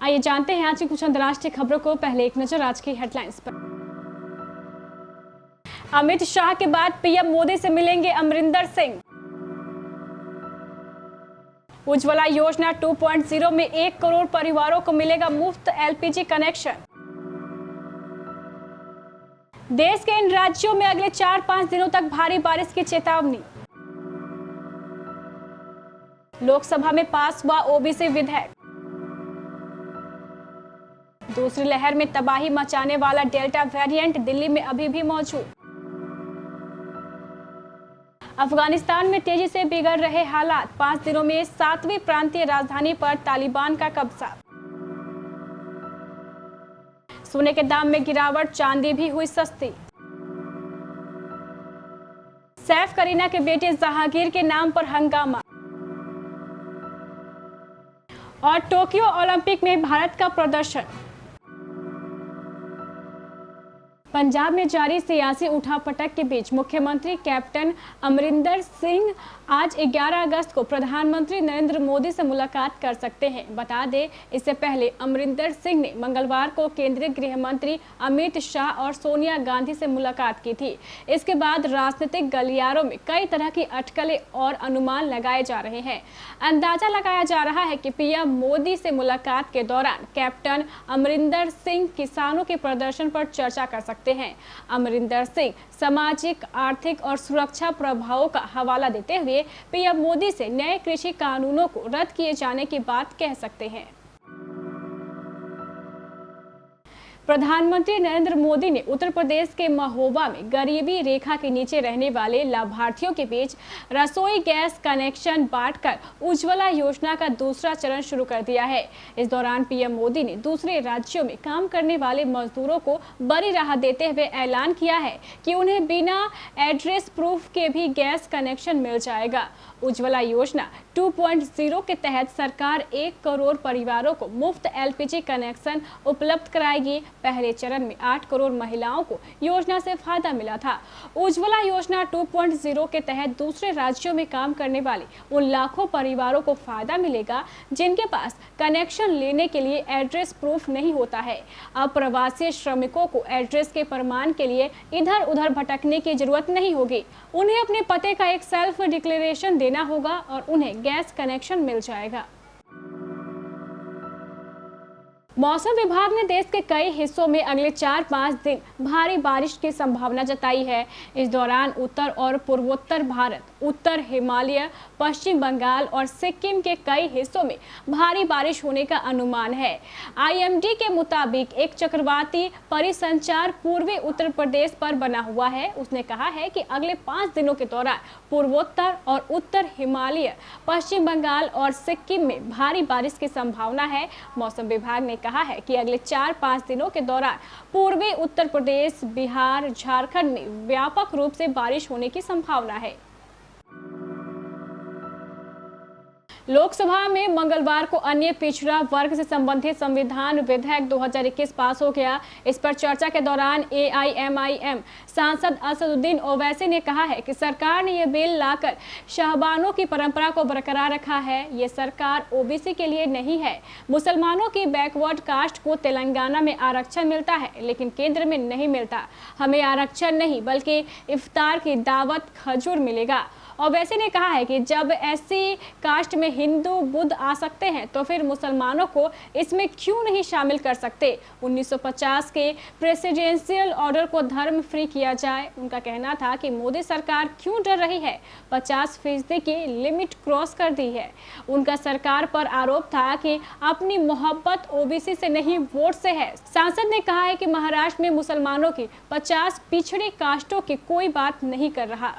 आइए जानते हैं आज की कुछ अंतर्राष्ट्रीय खबरों को। पहले एक नजर आज की हेडलाइंस पर। अमित शाह के बाद पीएम मोदी से मिलेंगे अमरिंदर सिंह। उज्ज्वला योजना 2.0 में 1 करोड़ परिवारों को मिलेगा मुफ्त एलपीजी कनेक्शन। देश के इन राज्यों में अगले 4-5 दिनों तक भारी बारिश की चेतावनी। लोकसभा में पास हुआ ओबीसी विधेयक। दूसरी लहर में तबाही मचाने वाला डेल्टा वेरिएंट दिल्ली में अभी भी मौजूद। अफगानिस्तान में तेजी से बिगड़ रहे हालात, 5 दिनों में 7वीं प्रांतीय राजधानी पर तालिबान का कब्जा। सोने के दाम में गिरावट, चांदी भी हुई सस्ती। सैफ करीना के बेटे जहांगीर के नाम पर हंगामा। और टोक्यो ओलंपिक में भारत का प्रदर्शन। पंजाब में जारी सियासी उठापटक के बीच मुख्यमंत्री कैप्टन अमरिंदर सिंह आज 11 अगस्त को प्रधानमंत्री नरेंद्र मोदी से मुलाकात कर सकते हैं। बता दें, इससे पहले अमरिंदर सिंह ने मंगलवार को केंद्रीय गृह मंत्री अमित शाह और सोनिया गांधी से मुलाकात की थी। इसके बाद राजनीतिक गलियारों में कई तरह की अटकलें और अनुमान लगाए जा रहे हैं। अंदाजा लगाया जा रहा है कि पीएम मोदी से मुलाकात के दौरान कैप्टन अमरिंदर सिंह किसानों के प्रदर्शन पर चर्चा कर सकते हैं। अमरिंदर सिंह सामाजिक, आर्थिक और सुरक्षा प्रभावों का हवाला देते हुए पीएम मोदी से नए कृषि कानूनों को रद्द किए जाने की बात कह सकते हैं। प्रधानमंत्री नरेंद्र मोदी ने उत्तर प्रदेश के महोबा में गरीबी रेखा के नीचे रहने वाले लाभार्थियों के बीच रसोई गैस कनेक्शन बांटकर उज्ज्वला योजना का दूसरा चरण शुरू कर दिया है। इस दौरान पीएम मोदी ने दूसरे राज्यों में काम करने वाले मजदूरों को बड़ी राहत देते हुए ऐलान किया है कि उन्हें बिना एड्रेस प्रूफ के भी गैस कनेक्शन मिल जाएगा। उज्ज्वला योजना 2.0 के तहत सरकार 1 करोड़ परिवारों को मुफ्त एलपीजी कनेक्शन उपलब्ध कराएगी। पहले चरण में 8 करोड़ महिलाओं को योजना से फायदा मिला था। उज्ज्वला योजना 2.0 के तहत दूसरे राज्यों में काम करने वाले उन लाखों परिवारों को फायदा मिलेगा जिनके पास कनेक्शन लेने के लिए एड्रेस प्रूफ नहीं होता है। अब प्रवासी श्रमिकों को एड्रेस के प्रमाण के लिए इधर उधर भटकने की जरूरत नहीं होगी। उन्हें अपने पते का एक सेल्फ डिक्लेरेशन देना होगा और उन्हें गैस कनेक्शन मिल जाएगा। मौसम विभाग ने देश के कई हिस्सों में अगले 4-5 दिन भारी बारिश की संभावना जताई है। इस दौरान उत्तर और पूर्वोत्तर भारत, उत्तर हिमालय, पश्चिम बंगाल और सिक्किम के कई हिस्सों में भारी बारिश होने का अनुमान है। आईएमडी के मुताबिक एक चक्रवाती परिसंचार पूर्वी उत्तर प्रदेश पर बना हुआ है। उसने कहा है कि अगले 5 दिनों के दौरान पूर्वोत्तर और उत्तर हिमालय, पश्चिम बंगाल और सिक्किम में भारी बारिश की संभावना है। मौसम विभाग ने कहा है कि अगले 4-5 दिनों के दौरान पूर्वी उत्तर प्रदेश, बिहार, झारखंड में व्यापक रूप से बारिश होने की संभावना है। लोकसभा में मंगलवार को अन्य पिछड़ा वर्ग से संबंधित संविधान विधेयक 2021 पास हो गया। इस पर चर्चा के दौरान एआईएमआईएम सांसद असदुद्दीन ओवैसी ने कहा है कि सरकार ने यह बिल लाकर शाहबानों की परंपरा को बरकरार रखा है। ये सरकार ओबीसी के लिए नहीं है। मुसलमानों की बैकवर्ड कास्ट को तेलंगाना में आरक्षण मिलता है, लेकिन केंद्र में नहीं मिलता। हमें आरक्षण नहीं बल्कि इफ्तार की दावत, खजूर मिलेगा। ओवैसी ने कहा है कि जब एससी कास्ट में हिंदू, बुद्ध आ सकते हैं तो फिर मुसलमानों को इसमें क्यों नहीं शामिल कर सकते। 1950 के प्रेसिडेंशियल ऑर्डर को धर्म फ्री किया जाए। उनका कहना था कि मोदी सरकार क्यों डर रही है, 50% की लिमिट क्रॉस कर दी है। उनका सरकार पर आरोप था कि अपनी मोहब्बत ओबीसी से नहीं, वोट से है। सांसद ने कहा है कि महाराष्ट्र में मुसलमानों की 50 पिछड़ी कास्टों की कोई बात नहीं कर रहा।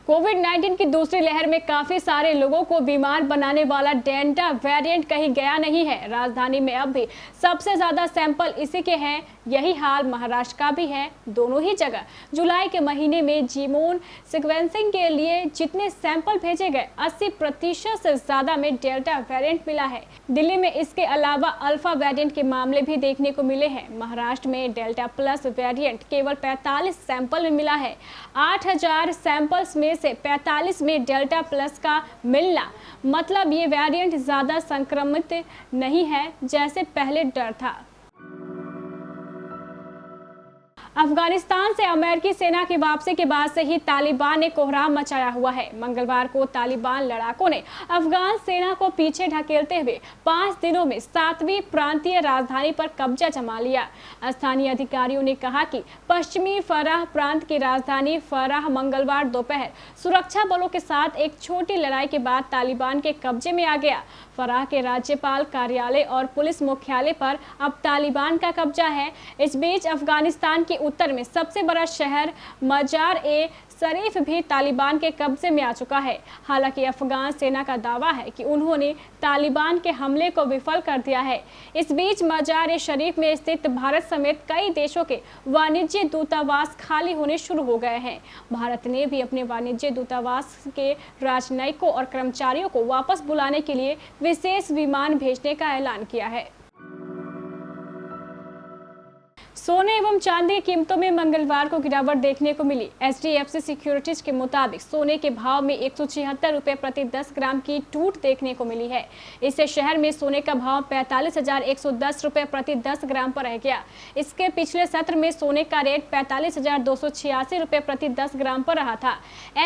कोविड-19 की दूसरी लहर में काफी सारे लोगों को बीमार बनाने वाला डेल्टा वेरिएंट कहीं गया नहीं है। राजधानी में अब भी सबसे ज्यादा सैंपल इसी के हैं। यही हाल महाराष्ट्र का भी है। दोनों ही जगह जुलाई के महीने में जीनोम सीक्वेंसिंग के लिए जितने सैंपल भेजे गए, 80% से ज्यादा में डेल्टा वेरिएंट मिला है। दिल्ली में इसके अलावा अल्फा वेरिएंट के मामले भी देखने को मिले हैं। महाराष्ट्र में डेल्टा प्लस वेरिएंट केवल 45 सैंपल में मिला है। 8000 सैंपल्स में में से 45 में डेल्टा प्लस का मिलना, मतलब ये वेरिएंट ज्यादा संक्रमित नहीं है जैसे पहले डर था। अफगानिस्तान से अमेरिकी सेना की वापसी के बाद से ही तालिबान ने कोहराम मचाया हुआ है। मंगलवार को तालिबान लड़ाकों ने अफगान सेना को पीछे ढकेलते हुए 5 दिनों में 7वीं प्रांतीय राजधानी पर कब्जा जमा लिया। स्थानीय अधिकारियों ने कहा कि पश्चिमी फराह प्रांत की राजधानी फराह मंगलवार दोपहर सुरक्षा बलों के साथ एक छोटी लड़ाई के बाद तालिबान के कब्जे में आ गया। फराह के राज्यपाल कार्यालय और पुलिस मुख्यालय पर अब तालिबान का कब्जा है। इस बीच अफगानिस्तान के उत्तर में सबसे बड़ा शहर मजार ए शरीफ भी तालिबान के कब्जे में आ चुका है। हालांकि अफगान सेना का दावा है कि उन्होंने तालिबान के हमले को विफल कर दिया है। इस बीच मजार ए शरीफ में स्थित भारत समेत कई देशों के वाणिज्य दूतावास खाली होने शुरू हो गए हैं। भारत ने भी अपने वाणिज्य दूतावास के राजनयिकों और कर्मचारियों को वापस बुलाने के लिए विशेष विमान भेजने का ऐलान किया है। सोने एवं चांदी की कीमतों में मंगलवार को गिरावट देखने को मिली। HDFC सिक्योरिटीज के मुताबिक सोने के भाव में 176 रुपए प्रति 10 ग्राम की टूट देखने को मिली है। इससे शहर में सोने का भाव 45,110 रुपए प्रति 10 ग्राम पर रह गया। इसके पिछले सत्र में सोने का रेट 45,286 रुपए प्रति 10 ग्राम पर रहा था।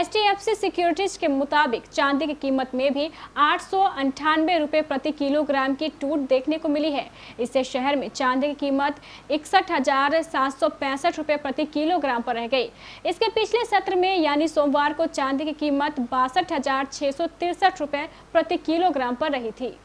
HDFC सिक्योरिटीज के मुताबिक चांदी की कीमत में भी 898 रुपए प्रति किलोग्राम की टूट देखने को मिली है। इससे शहर में चांदी की कीमत 61,765 रुपए प्रति किलोग्राम पर रह गई। इसके पिछले सत्र में यानी सोमवार को चांदी की कीमत 62,663 रुपए प्रति किलोग्राम पर रही थी।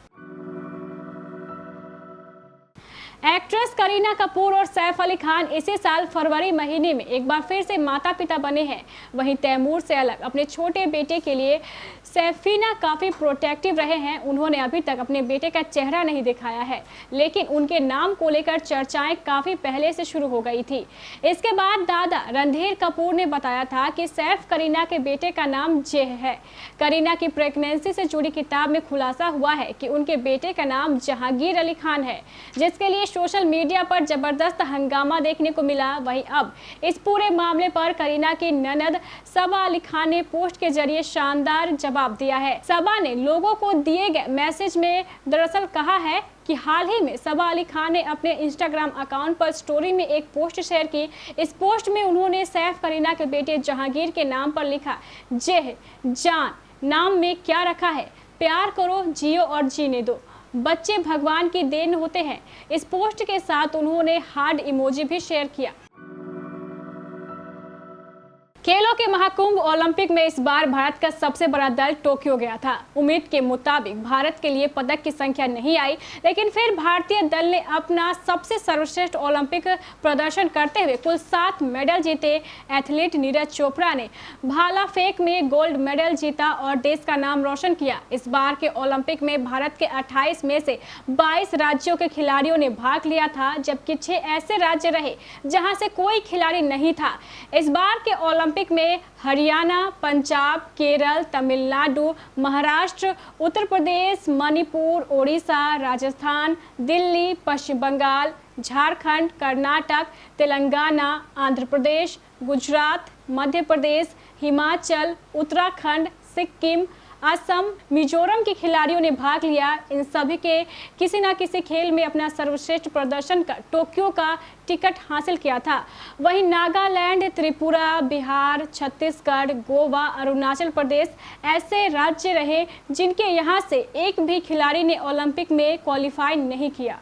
एक्ट्रेस करीना कपूर और सैफ अली खान इसी साल फरवरी महीने में एक बार फिर से माता पिता बने हैं। वहीं तैमूर से अलग अपने छोटे बेटे के लिए सैफीना काफी प्रोटेक्टिव रहे हैं। उन्होंने अभी तक अपने बेटे का चेहरा नहीं दिखाया है, लेकिन उनके नाम को लेकर चर्चाएं काफी पहले से शुरू हो गई थी। इसके बाद दादा रणधीर कपूर ने बताया था कि सैफ करीना के बेटे का नाम जे है। करीना की प्रेगनेंसी से जुड़ी किताब में खुलासा हुआ है कि उनके बेटे का नाम जहांगीर अली खान है, जिसके लिए सोशल मीडिया पर जबरदस्त हंगामा देखने को मिला। वहीं अब इस पूरे मामले पर करीना की ननद सबा अली खान ने पोस्ट के जरिए शानदार जवाब दिया है। सबा ने लोगों को दिए गए मैसेज में दरअसल कहा है कि हाल ही में सबा अली खान ने अपने इंस्टाग्राम अकाउंट पर स्टोरी में एक पोस्ट शेयर की। इस पोस्ट में उन्होंने सैफ करीना के बेटे जहांगीर के नाम पर लिखा, जे जान नाम में क्या रखा है, प्यार करो, जियो और जीने दो, बच्चे भगवान की देन होते हैं। इस पोस्ट के साथ उन्होंने हार्ट इमोजी भी शेयर किया। खेलों के महाकुंभ ओलंपिक में इस बार भारत का सबसे बड़ा दल टोक्यो गया था। उम्मीद के मुताबिक भारत के लिए पदक की संख्या नहीं आई, लेकिन फिर भारतीय दल ने अपना सबसे सर्वश्रेष्ठ ओलंपिक प्रदर्शन करते हुए कुल 7 मेडल जीते। एथलीट नीरज चोपड़ा ने भाला फेंक में गोल्ड मेडल जीता और देश का नाम रोशन किया। इस बार के ओलंपिक में भारत के 28 में से 22 राज्यों के खिलाड़ियों ने भाग लिया था, जबकि 6 ऐसे राज्य रहे जहां से कोई खिलाड़ी नहीं था। इस बार के ओलंपिक में हरियाणा, पंजाब, केरल, तमिलनाडु, महाराष्ट्र, उत्तर प्रदेश, मणिपुर, ओडिशा, राजस्थान, दिल्ली, पश्चिम बंगाल, झारखंड, कर्नाटक, तेलंगाना, आंध्र प्रदेश, गुजरात, मध्य प्रदेश, हिमाचल, उत्तराखंड, सिक्किम, असम, मिजोरम के खिलाड़ियों ने भाग लिया। इन सभी के किसी न किसी खेल में अपना सर्वश्रेष्ठ प्रदर्शन कर टोक्यो का टिकट हासिल किया था। वहीं नागालैंड, त्रिपुरा, बिहार, छत्तीसगढ़, गोवा, अरुणाचल प्रदेश ऐसे राज्य रहे जिनके यहां से एक भी खिलाड़ी ने ओलंपिक में क्वालिफाई नहीं किया।